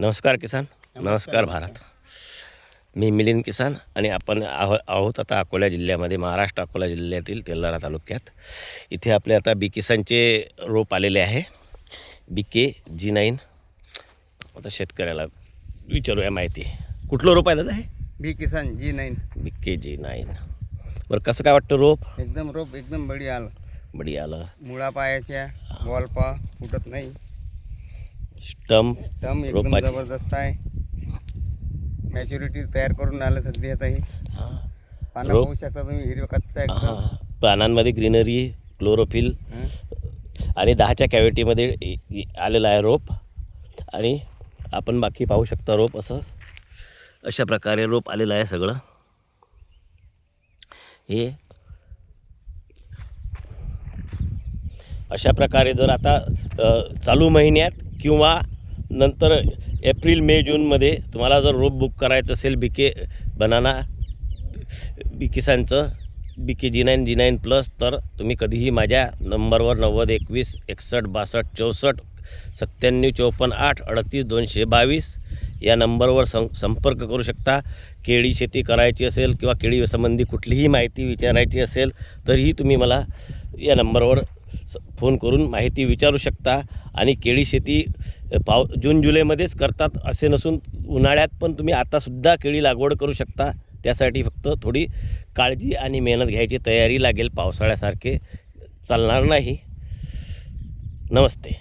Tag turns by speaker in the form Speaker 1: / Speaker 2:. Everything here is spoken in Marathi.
Speaker 1: नमस्कार किसान, नमस्कार भारत. मी मिलिंद किसान आणि आपण आहोत आता अकोला जिल्ह्यामध्ये, महाराष्ट्र अकोला जिल्ह्यातील तेल्हारा तालुक्यात. इथे आपले आता बी किसानचे रोप आलेले आहे, BK-G9. आता शेतकऱ्याला विचारूया माहिती. कुठलं रोप आहे दादा? आहे
Speaker 2: BK-G9.
Speaker 1: BK-G9. बरं, कसं काय वाटतं रोप?
Speaker 2: एकदम रोप एकदम बढिया आलं.
Speaker 1: बढिया आलं.
Speaker 2: मुळा पायाच्या बॉल पा फुटत नाही.
Speaker 1: स्टम
Speaker 2: एकदम
Speaker 1: रोपाची
Speaker 2: जबरदस्त आहे. मॅच्युरिटी तयार करून आलं सध्या. आता हे पानं
Speaker 1: रोप
Speaker 2: पाहू शकता तुम्ही, हिरवं कच्चा एकदम.
Speaker 1: पानांमध्ये ग्रीनरी, क्लोरोफिल आणि 10च्या कॅव्हिटीमध्ये आलेला आहे रोप. आणि आपण बाकी पाहू शकता रोप अशा प्रकारे रोप आलेलं आहे सगळं. हे अशा प्रकारे जर आता चालू महिन्यात किंवा नंतर एप्रिल मे जूनमध्ये तुम्हाला जर रोप बुक करायचं असेल बी किसानचं BK-G9 G9+, तर तुम्ही कधीही माझ्या नंबरवर 90 21 61 62 64 97 54 8 38 222 या नंबरवर संपर्क करू शकता. केळी शेती करायची असेल किंवा केळीसंबंधी कुठलीही माहिती विचारायची असेल तरीही तुम्ही मला या नंबरवर फोन करून माहिती विचारू शकता. आणि केळी शेती जून जुलैमध्येच करतात असे नसून उन्हाळ्यात पण तुम्ही आतासुद्धा केळी लागवड करू शकता. त्यासाठी फक्त थोडी काळजी आणि मेहनत घ्यायची तयारी लागेल. पावसाळ्यासारखे चालणार नाही. नमस्ते.